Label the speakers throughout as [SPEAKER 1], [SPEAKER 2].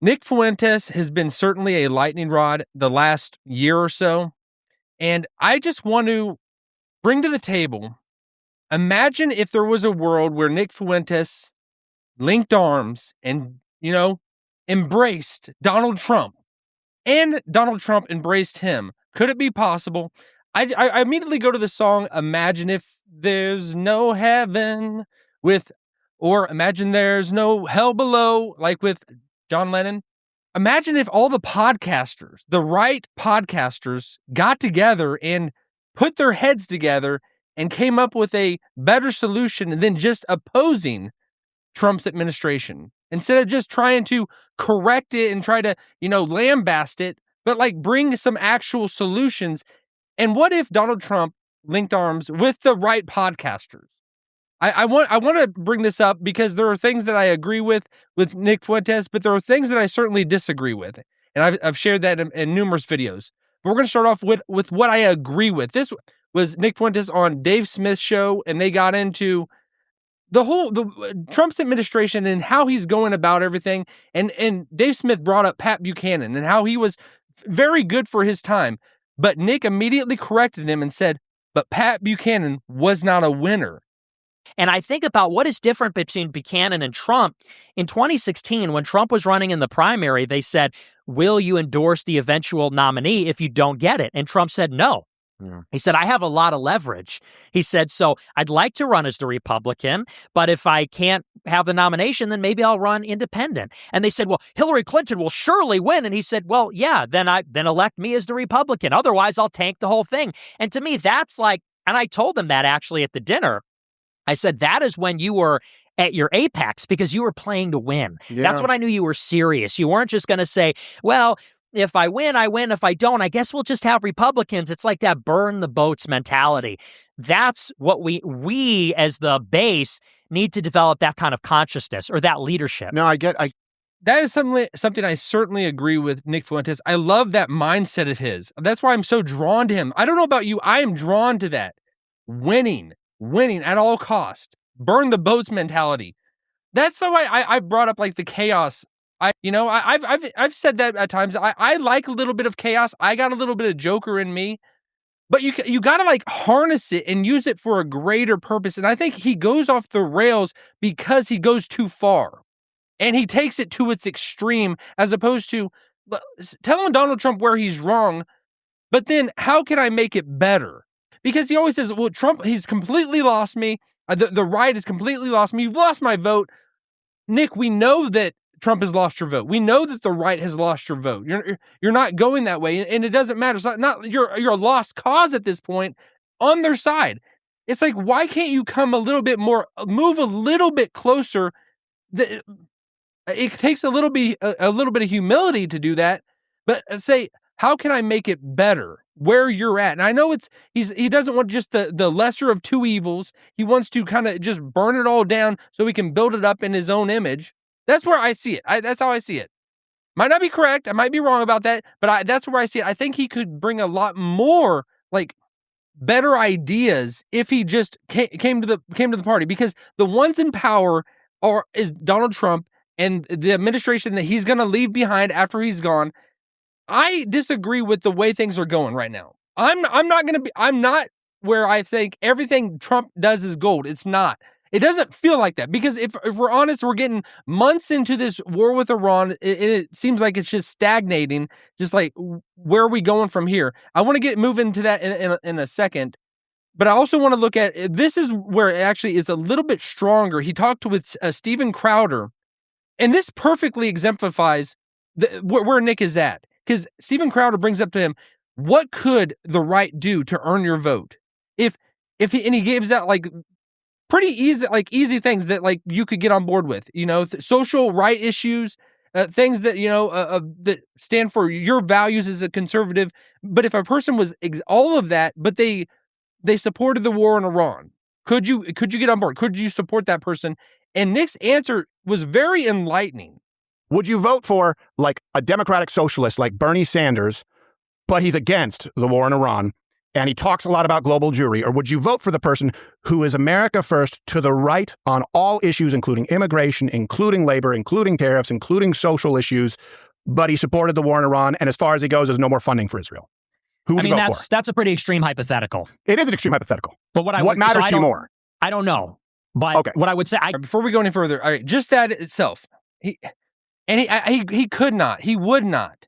[SPEAKER 1] Nick Fuentes has been certainly a lightning rod the last year or so. And I just want to bring to the table, imagine if there was a world where Nick Fuentes linked arms and, embraced Donald Trump and Donald Trump embraced him. Could it be possible? I immediately go to the song Imagine If There's No Heaven or Imagine There's No Hell Below, like with John Lennon. Imagine if all the podcasters, the right podcasters, got together and put their heads together and came up with a better solution than just opposing Trump's administration. Instead of just trying to correct it and try to, lambast it, but bring some actual solutions. And what if Donald Trump linked arms with the right podcasters? I want to bring this up because there are things that I agree with Nick Fuentes, but there are things that I certainly disagree with. And I've shared that in numerous videos. But we're going to start off with what I agree with. This was Nick Fuentes on Dave Smith's show, and they got into the Trump's administration and how he's going about everything. And Dave Smith brought up Pat Buchanan and how he was very good for his time. But Nick immediately corrected him and said, but Pat Buchanan was not a winner.
[SPEAKER 2] And I think about what is different between Buchanan and Trump. In 2016, when Trump was running in the primary, they said, will you endorse the eventual nominee if you don't get it? And Trump said no. Yeah. He said, I have a lot of leverage. He said, so I'd like to run as the Republican, but if I can't have the nomination, then maybe I'll run independent. And they said, well, Hillary Clinton will surely win. And he said, well, yeah, then elect me as the Republican. Otherwise, I'll tank the whole thing. And to me, that's and I told them that actually at the dinner. I said, that is when you were at your apex because you were playing to win. Yeah. That's when I knew you were serious. You weren't just going to say, well, if I win, I win. If I don't, I guess we'll just have Republicans. It's like that burn the boats mentality. That's what we as the base need to develop, that kind of consciousness or that leadership.
[SPEAKER 1] No, that is something I certainly agree with Nick Fuentes. I love that mindset of his. That's why I'm so drawn to him. I don't know about you. I am drawn to that. Winning at all cost, burn the boats mentality. That's the way I brought up the chaos. I've said that at times. I like a little bit of chaos. I got a little bit of Joker in me, but you got to harness it and use it for a greater purpose. And I think he goes off the rails because he goes too far and he takes it to its extreme as opposed to telling Donald Trump where he's wrong. But then how can I make it better? Because he always says, well, Trump, he's completely lost me. The right has completely lost me. You've lost my vote. Nick, we know that Trump has lost your vote. We know that the right has lost your vote. You're not going that way, and it doesn't matter. It's not you're a lost cause at this point on their side. It's why can't you come a little bit more, move a little bit closer? It takes a little bit of humility to do that, but say, how can I make it better where you're at? And I know he doesn't want just the lesser of two evils. He wants to kind of just burn it all down so he can build it up in his own image. That's where I see it. That's how I see it. Might not be correct. I might be wrong about that, but that's where I see it. I think he could bring a lot more better ideas if he just came to the party, because the ones in power is Donald Trump and the administration that he's going to leave behind after he's gone. I disagree with the way things are going right now. I'm not where I think everything Trump does is gold. It's not. It doesn't feel like that, because if we're honest, we're getting months into this war with Iran, and it seems like it's just stagnating. Just where are we going from here? I want to move into that in a second, but I also want to look at, this is where it actually is a little bit stronger. He talked with Steven Crowder, and this perfectly exemplifies where Nick is at. Because Steven Crowder brings up to him, what could the right do to earn your vote? If he gives out pretty easy things that you could get on board with, social right issues, things that that stand for your values as a conservative. But if a person was all of that, but they supported the war in Iran, could you get on board? Could you support that person? And Nick's answer was very enlightening.
[SPEAKER 3] Would you vote for a Democratic socialist like Bernie Sanders, but he's against the war in Iran? and he talks a lot about global Jewry, or would you vote for the person who is America first to the right on all issues, including immigration, including labor, including tariffs, including social issues, but he supported the war in Iran, and as far as he goes, there's no more funding for Israel? Who would you vote for?
[SPEAKER 2] That's a pretty extreme hypothetical.
[SPEAKER 3] It is an extreme hypothetical.
[SPEAKER 2] But
[SPEAKER 3] what matters to you more?
[SPEAKER 2] I don't know. But okay. What I would say...
[SPEAKER 1] Before we go any further, all right, just that itself, he could not, he would not,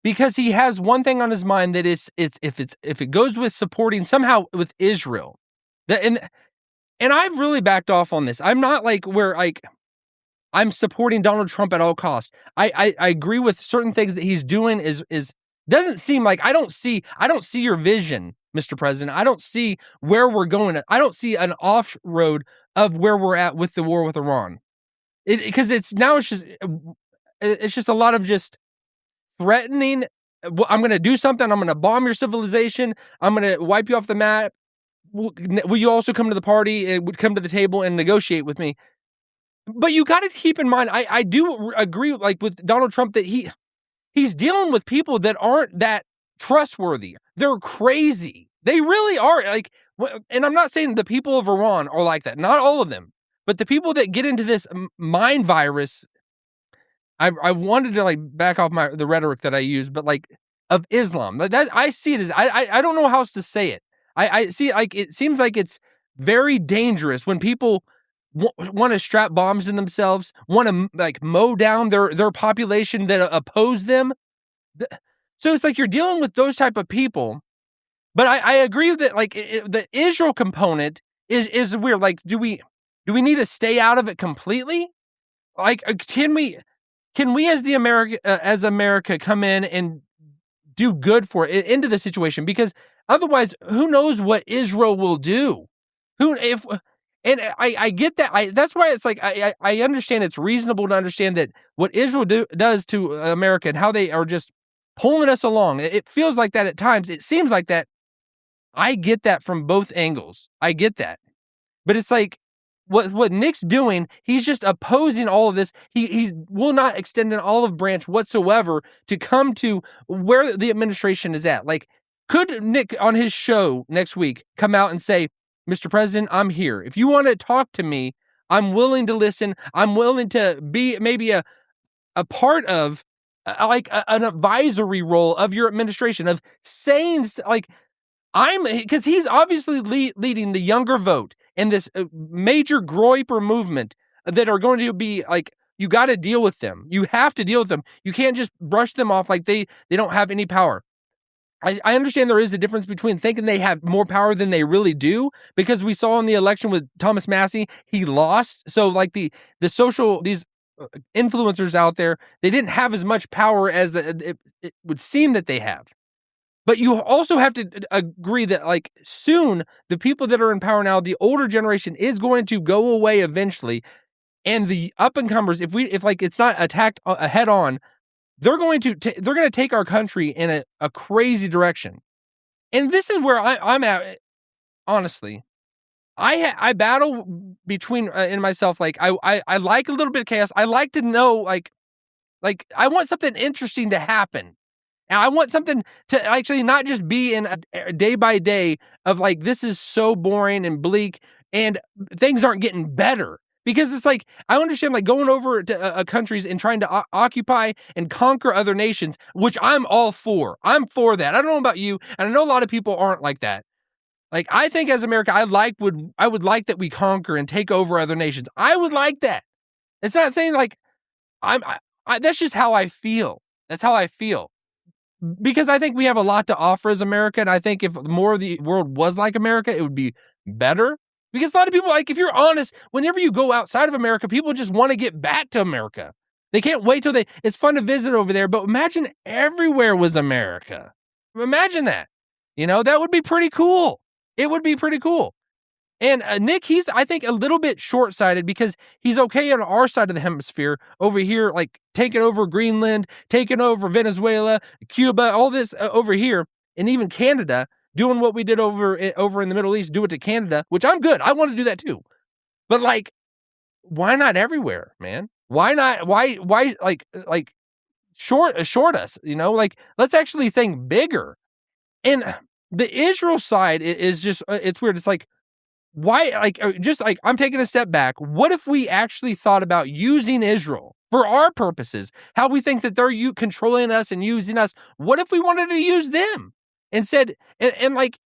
[SPEAKER 1] because he has one thing on his mind, that if it goes with supporting somehow with Israel, and I've really backed off on this. I'm not like where I'm supporting Donald Trump at all costs. I agree with certain things that he's doing is doesn't seem like I don't see your vision, Mr. President. I don't see where we're going. I don't see an off road of where we're at with the war with Iran. Because it's just a lot of just threatening. I'm going to do something. I'm going to bomb your civilization. I'm going to wipe you off the map. Will you also come to the party and come to the table and negotiate with me? But you got to keep in mind, I do agree with Donald Trump that he's dealing with people that aren't that trustworthy. They're crazy. They really are. And I'm not saying the people of Iran are like that. Not all of them. But the people that get into this mind virus, I wanted to back off the rhetoric that I use, but of Islam. That I see it as I don't know how else to say it. I see it seems like it's very dangerous when people want to strap bombs in themselves, want to mow down their population that oppose them. So it's you're dealing with those type of people. But I agree that the Israel component is weird. Do we need to stay out of it completely? Can we as America come in and do good for it into the situation? Because otherwise, who knows what Israel will do? And I get that. That's why it's I understand it's reasonable to understand that what Israel does to America and how they are just pulling us along. It feels like that at times. It seems like that. I get that from both angles. I get that. But it's what Nick's doing, he's just opposing all of this. He will not extend an olive branch whatsoever to come to where the administration is at. Could Nick on his show next week come out and say, Mr. President, I'm here. If you want to talk to me, I'm willing to listen. I'm willing to be maybe a part of an advisory role of your administration, of saying because he's obviously leading the younger vote in this major Groyper movement that are going to be you got to deal with them. You have to deal with them. You can't just brush them off like they don't have any power. I understand there is a difference between thinking they have more power than they really do, because we saw in the election with Thomas Massey, he lost. So the social, these influencers out there, they didn't have as much power as it would seem that they have. But you also have to agree that soon the people that are in power now, the older generation is going to go away eventually, and the up and comers, if it's not attacked head on, they're going to take our country in a crazy direction. And this is where I'm at. Honestly, I battle between in myself. I like a little bit of chaos. I like to know I want something interesting to happen. And I want something to actually not just be in a day by day of this is so boring and bleak and things aren't getting better. Because it's I understand going over to countries and trying to occupy and conquer other nations, which I'm all for. I'm for that. I don't know about you, and I know a lot of people aren't like that. I think as America, I would like that we conquer and take over other nations. I would like that. It's not saying that's just how I feel. That's how I feel. Because I think we have a lot to offer as America, and I think if more of the world was like America, it would be better. Because a lot of people, if you're honest, whenever you go outside of America, people just want to get back to America. They can't wait till it's fun to visit over there, but imagine everywhere was America. Imagine that. That would be pretty cool. It would be pretty cool. And Nick, he's, I think, a little bit short-sighted because he's okay on our side of the hemisphere over here, taking over Greenland, taking over Venezuela, Cuba, all this over here, and even Canada, doing what we did over in the Middle East, do it to Canada, which I'm good. I want to do that too. But why not everywhere, man? Why not? Why short us, let's actually think bigger. And the Israel side is just, it's weird. It's like, why, like, just like, I'm taking a step back. What if we actually thought about using Israel for our purposes? How we think that they're controlling us and using us. What if we wanted to use them instead, and like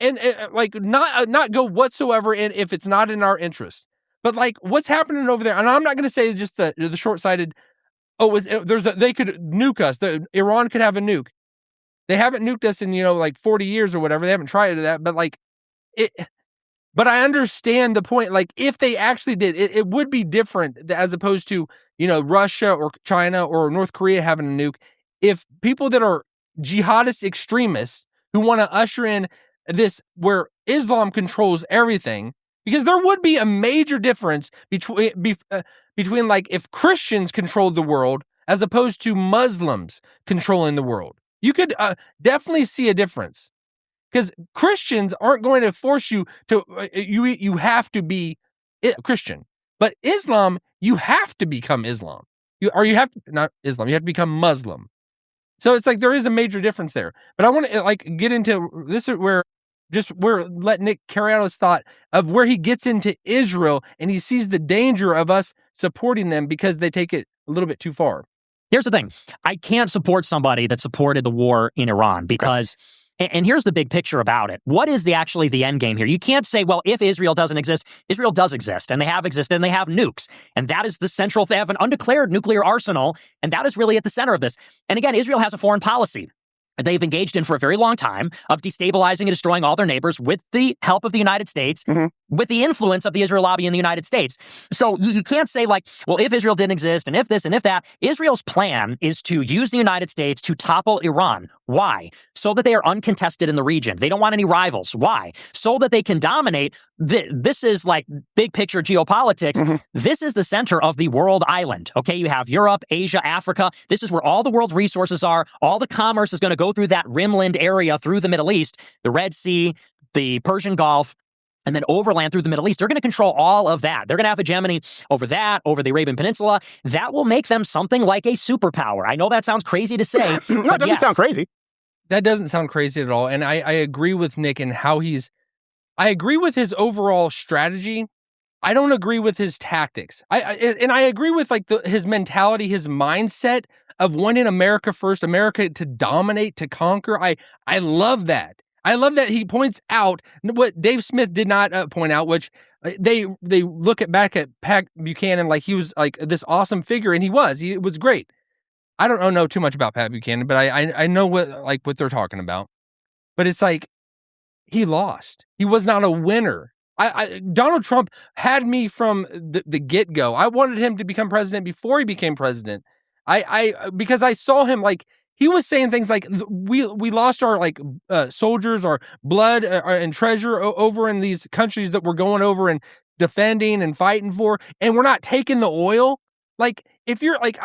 [SPEAKER 1] not go whatsoever in if it's not in our interest? But like, what's happening over there? And I'm not going to say just the short-sighted. Oh, they could nuke us. Iran could have a nuke. They haven't nuked us in, like 40 years or whatever. They haven't tried that, but like it. But I understand the point. Like, if they actually did, it would be different as opposed to, Russia or China or North Korea having a nuke. If people that are jihadist extremists who want to usher in this where Islam controls everything, because there would be a major difference between like if Christians controlled the world as opposed to Muslims controlling the world. You could definitely see a difference. Because Christians aren't going to force you to, you have to be Christian. But Islam, you have to become Islam. You have to, not Islam, you have to become Muslim. So it's like there is a major difference there. But I want to like get into this is where let Nick carry out his thought of where he gets into Israel and he sees the danger of us supporting them because they take it a little bit too far.
[SPEAKER 2] Here's the thing. I can't support somebody that supported the war in Iran because... And here's the big picture about it. What is actually the end game here? You can't say, well, if Israel doesn't exist, Israel does exist, and they have existed, and they have nukes. And that is the central, they have an undeclared nuclear arsenal, and that is really at the center of this. And again, Israel has a foreign policy they've engaged in for a very long time of destabilizing and destroying all their neighbors with the help of the United States, with the influence of the Israel lobby in the United States. So you can't say like, well, if Israel didn't exist and if this and if that. Israel's plan is to use the United States to topple Iran. Why? So that they are uncontested in the region. They don't want any rivals. Why? So that they can dominate. This is like big picture geopolitics. This is the center of the world island. Okay, you have Europe, Asia, Africa. This is where all the world's resources are. All the commerce is going to go through that rimland area through the Middle East, the Red Sea, the Persian Gulf, and then overland through the Middle East. They're going to control all of that. They're going to have hegemony over that, over the Arabian Peninsula. That will make them something like a superpower. I know that sounds crazy to say.
[SPEAKER 3] No, it doesn't sound crazy.
[SPEAKER 1] That doesn't sound crazy at all. And I agree with Nick in how I agree with his overall strategy. I don't agree with his tactics. I agree with like his mentality, his mindset of wanting America first, America to dominate, to conquer. I love that. I love that he points out what Dave Smith did not point out, which they look back at Pat Buchanan like he was like this awesome figure, and he was great. I don't know too much about Pat Buchanan, but I know what they're talking about. But it's like he lost. He was not a winner. Donald Trump had me from the get-go. I wanted him to become president before he became president. Because I saw him like he was saying things like we lost our like soldiers, our blood and treasure over in these countries that we're going over and defending and fighting for, and we're not taking the oil. Like if you're like,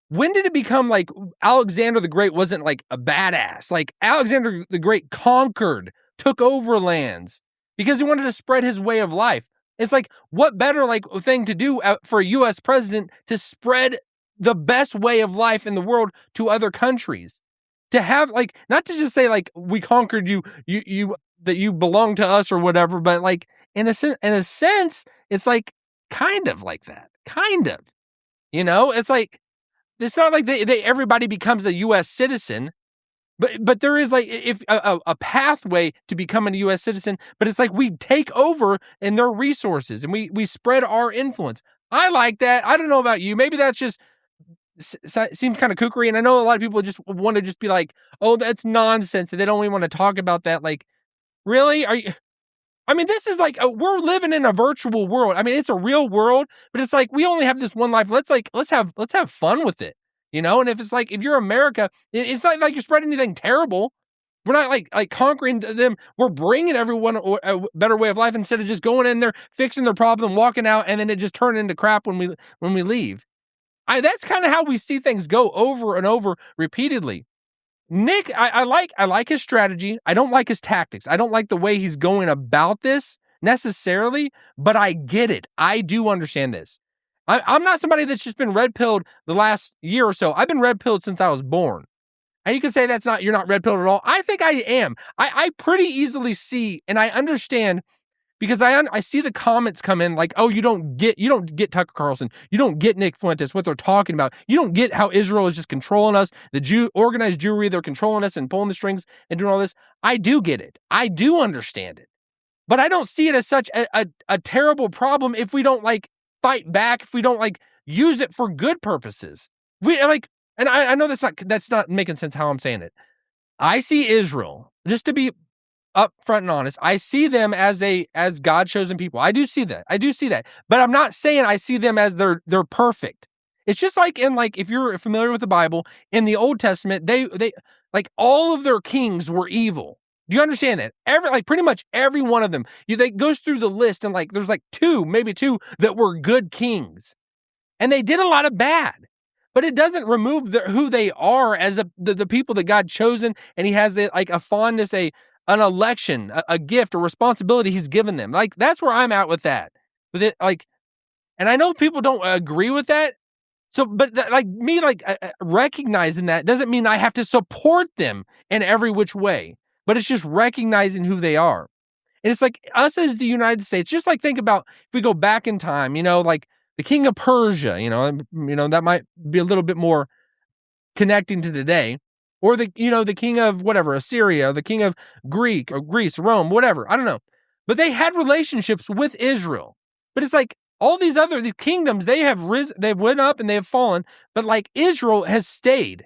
[SPEAKER 1] when did it become like Alexander the Great wasn't like a badass? Like Alexander the Great conquered, took over lands because he wanted to spread his way of life. It's like, what better like thing to do for a U.S. president to spread the best way of life in the world to other countries? To have like, not to just say like, we conquered you that you belong to us or whatever, but like in a sense, it's like kind of like that. Kind of. It's like, it's not like everybody becomes a U.S. citizen. But there is like if a pathway to becoming a U.S. citizen, but it's like we take over in their resources and we spread our influence. I like that. I don't know about you. Maybe that's just seems kind of kookery. And I know a lot of people just want to just be like, oh, that's nonsense. And they don't even want to talk about that. Like, really? This is like, we're living in a virtual world. It's a real world, but it's like, we only have this one life. Let's have fun with it. And if it's like, if you're America, it's not like you're spreading anything terrible. We're not like conquering them. We're bringing everyone a better way of life instead of just going in there, fixing their problem, walking out, and then it just turning into crap when we leave. That's kind of how we see things go over and over repeatedly. Nick, I like his strategy. I don't like his tactics. I don't like the way he's going about this necessarily, but I get it. I do understand this. I'm not somebody that's just been red-pilled the last year or so. I've been red-pilled since I was born. And you can say you're not red pilled at all. I think I am. I pretty easily see, and I understand, because I see the comments come in like, oh, you don't get Tucker Carlson. You don't get Nick Fuentes, what they're talking about. You don't get how Israel is just controlling us. The organized Jewry, they're controlling us and pulling the strings and doing all this. I do get it. I do understand it. But I don't see it as such a terrible problem if we don't like fight back, if we don't like use it for good purposes. We like, and I know that's not making sense how I'm saying it. I see Israel, just to be upfront and honest, I see them as God chosen people. I do see that. But I'm not saying I see them as they're perfect. It's just like if you're familiar with the Bible, in the Old Testament, they like all of their kings were evil. Do you understand that? Pretty much every one of them. They goes through the list, and there's maybe two that were good kings. And they did a lot of bad. But it doesn't remove who they are as the people that God chosen, and he has a fondness, an election, a gift, a responsibility he's given them. That's where I'm at with that. With it, and I know people don't agree with that. So, but recognizing that doesn't mean I have to support them in every which way. But it's just recognizing who they are. And it's like us as the United States, just think about if we go back in time, the king of Persia, that might be a little bit more connecting to today, or the king of whatever, Assyria, the king of Greece, Rome, whatever. I don't know. But they had relationships with Israel. But it's all these kingdoms, they have risen, they've went up and they have fallen, but Israel has stayed.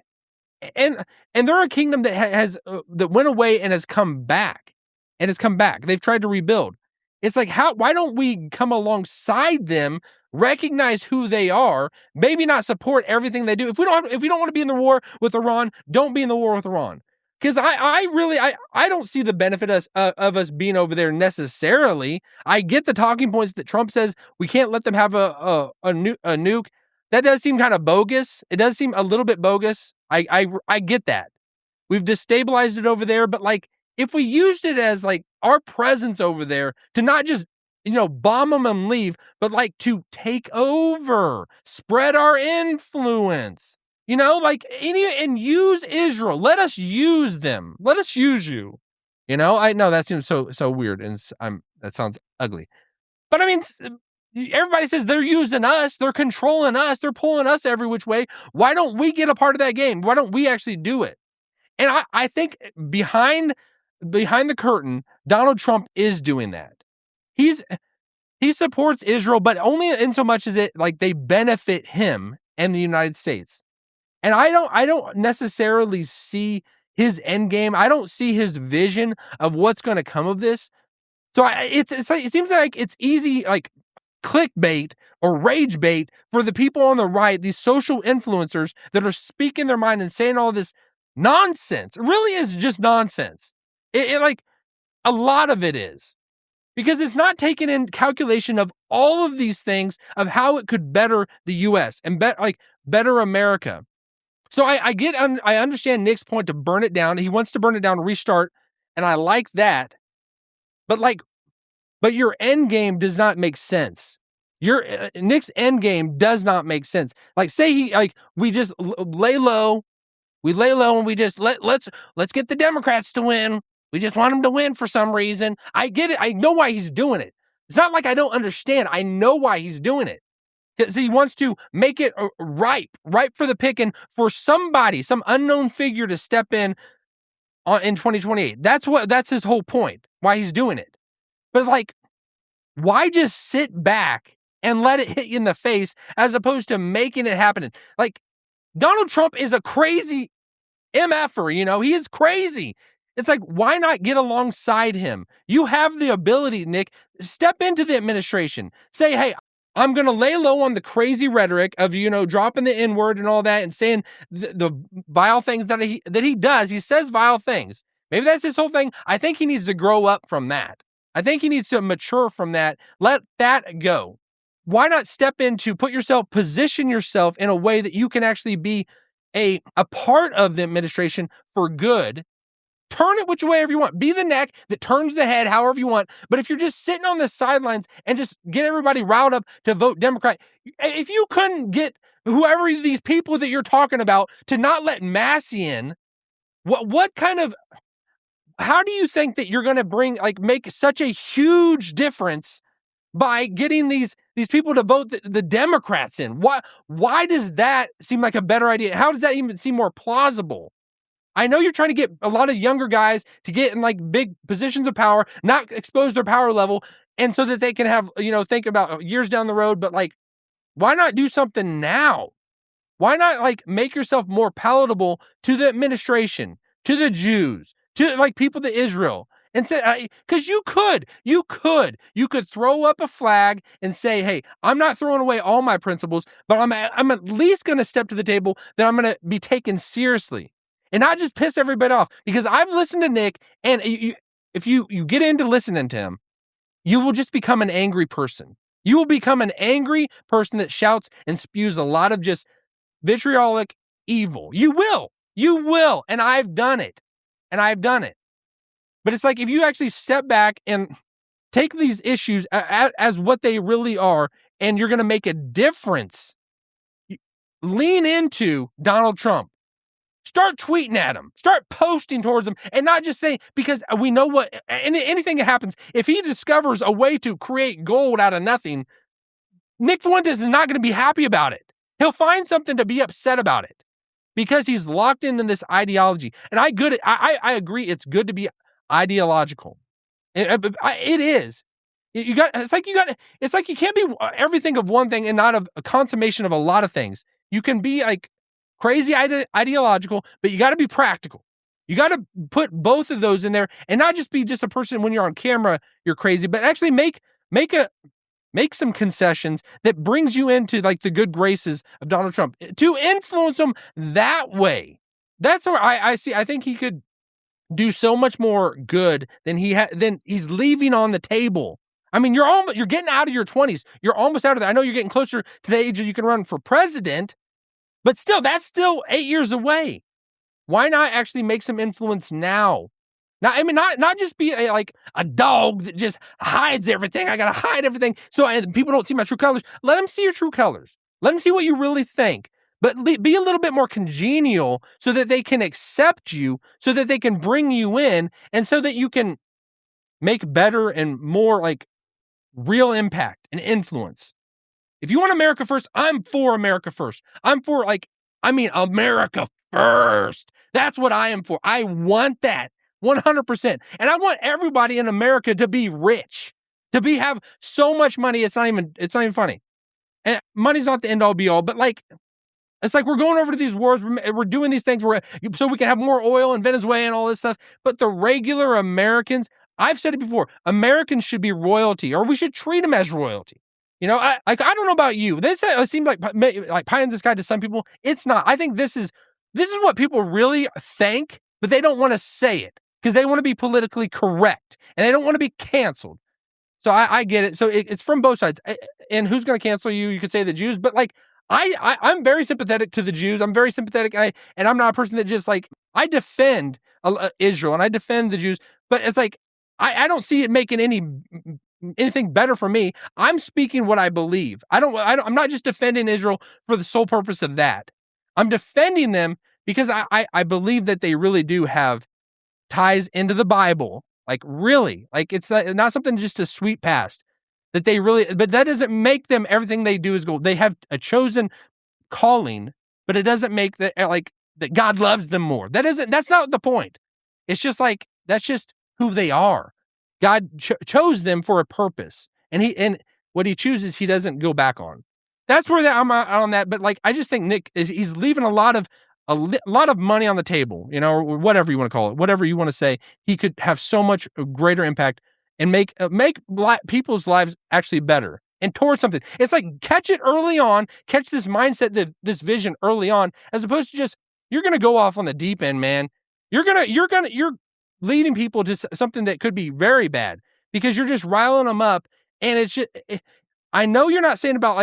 [SPEAKER 1] And they're a kingdom that has that went away and has come back. They've tried to rebuild. It's why don't we come alongside them, recognize who they are, maybe not support everything they do. If you don't want to be in the war with Iran, don't be in the war with Iran. Because I don't see the benefit of us being over there necessarily. I get the talking points that Trump says we can't let them have a nuke. That does seem kind of bogus. It does seem a little bit bogus. I get that. We've destabilized it over there, but if we used it as our presence over there to not just bomb them and leave, but to take over, spread our influence, and use Israel. Let us use them. Let us use you. I know that seems so weird, and that sounds ugly. But I mean, everybody says they're using us, they're controlling us, they're pulling us every which way. Why don't we get a part of that game? Why don't we actually do it? And I think behind the curtain, Donald Trump is doing that. He supports Israel, but only in so much as they benefit him and the United States. And I don't necessarily see his end game. I don't see his vision of what's going to come of this. So it seems like it's easy, clickbait or rage bait for the people on the right, these social influencers that are speaking their mind and saying all this nonsense. It really is just nonsense. It a lot of it is. Because it's not taking in calculation of all of these things of how it could better the U.S. and better America. So I understand Nick's point to burn it down. He wants to burn it down, restart, and I like that. But your end game does not make sense. Nick's end game does not make sense. Say we just lay low. We lay low and we just let's get the Democrats to win. We just want him to win for some reason. I get it. I know why he's doing it. It's not like I don't understand. I know why he's doing it. Because he wants to make it ripe for the picking for somebody, some unknown figure to step in 2028. That's his whole point, why he's doing it. But why just sit back and let it hit you in the face as opposed to making it happen? Donald Trump is a crazy MFer, he is crazy. It's why not get alongside him? You have the ability, Nick. Step into the administration. Say, hey, I'm going to lay low on the crazy rhetoric of, dropping the N-word and all that and saying the vile things that he does. He says vile things. Maybe that's his whole thing. I think he needs to grow up from that. I think he needs to mature from that. Let that go. Why not position yourself in a way that you can actually be a part of the administration for good? Turn it which way ever you want. Be the neck that turns the head however you want. But if you're just sitting on the sidelines and just get everybody riled up to vote Democrat, if you couldn't get whoever these people that you're talking about to not let Massey in, What kind of, how do you think that you're going to make such a huge difference by getting these people to vote the Democrats in? Why does that seem like a better idea? How does that even seem more plausible? I know you're trying to get a lot of younger guys to get in like big positions of power, not expose their power level, and so that they can have, think about years down the road, but like, why not do something now? Why not like make yourself more palatable to the administration, to the Jews, to like people to Israel, and say, because you could throw up a flag and say, hey, I'm not throwing away all my principles, but I'm at least going to step to the table that I'm going to be taken seriously and not just piss everybody off. Because I've listened to Nick, and if you get into listening to him, you will just become an angry person. You will become an angry person that shouts and spews a lot of just vitriolic evil. You will. And I've done it. But it's like, if you actually step back and take these issues as what they really are, and you're going to make a difference, lean into Donald Trump. Start tweeting at him. Start posting towards him, and not just saying, because we know what, anything that happens, if he discovers a way to create gold out of nothing, Nick Fuentes is not going to be happy about it. He'll find something to be upset about it because he's locked into this ideology. And I agree, it's good to be ideological. It is. It's like you can't be everything of one thing and not a consummation of a lot of things. You can be like crazy ideological, but you got to be practical. You got to put both of those in there, and not just be just a person when you're on camera, you're crazy, but actually make some concessions that brings you into like the good graces of Donald Trump to influence him that way. That's where I think he could do so much more good than he's leaving on the table. I mean, you're getting out of your 20s. You're almost out of there. I know you're getting closer to the age that you can run for president, but still, that's still 8 years away. Why not actually make some influence now? Now, I mean, not just be a dog that just hides everything. I got to hide everything so people don't see my true colors. Let them see your true colors. Let them see what you really think. But be a little bit more congenial so that they can accept you, so that they can bring you in, and so that you can make better and more like real impact and influence. If you want America first, I'm for America first. I'm for America first. That's what I am for. I want that 100%. And I want everybody in America to be rich, to have so much money. It's not even funny. And money's not the end all be all, but it's like we're going over to these wars. We're doing these things so we can have more oil in Venezuela and all this stuff. But the regular Americans, I've said it before, Americans should be royalty, or we should treat them as royalty. I don't know about you. This seems like pie in the sky to some people. It's not. I think this is what people really think, but they don't want to say it because they want to be politically correct and they don't want to be canceled. So I get it. So it's from both sides. And who's going to cancel you? You could say the Jews, but I'm very sympathetic to the Jews. I'm very sympathetic, and I'm not a person that just I defend Israel and I defend the Jews, but it's like I don't see it making anything better for me. I'm speaking what I believe. I'm not just defending Israel for the sole purpose of that. I'm defending them because I believe that they really do have ties into the Bible. Really, it's not something just to sweep past. But that doesn't make them everything they do is gold. They have a chosen calling, but it doesn't make that God loves them more. That's not the point. It's just that's just who they are. God chose them for a purpose, and what he chooses, he doesn't go back on. That's where I'm on that. But I just think Nick he's leaving a lot of money on the table, or whatever you want to call it, whatever you want to say. He could have so much greater impact and make people's lives actually better and towards something. It's catch it early on, catch this mindset, this vision early on, as opposed to just, you're going to go off on the deep end, man. You're leading people to something that could be very bad because you're just riling them up. And it's just, I know you're not saying about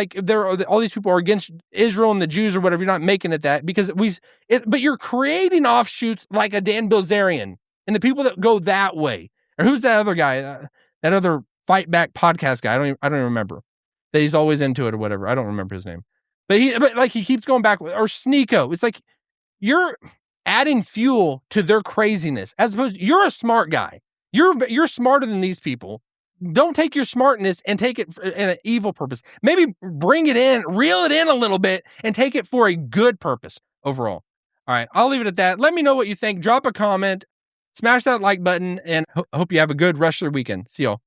[SPEAKER 1] all these people are against Israel and the Jews or whatever. You're not making it that because but you're creating offshoots like a Dan Bilzerian and the people that go that way. Or who's that other guy? That other Fight Back podcast guy? I don't even remember. That he's always into it or whatever. I don't remember his name. But he keeps going back. Or Sneeko. It's adding fuel to their craziness, as opposed to, you're a smart guy. You're smarter than these people. Don't take your smartness and take it in an evil purpose. Maybe bring it in, reel it in a little bit, and take it for a good purpose overall. All right, I'll leave it at that. Let me know what you think. Drop a comment, smash that like button, and hope you have a good rest of the weekend. See y'all.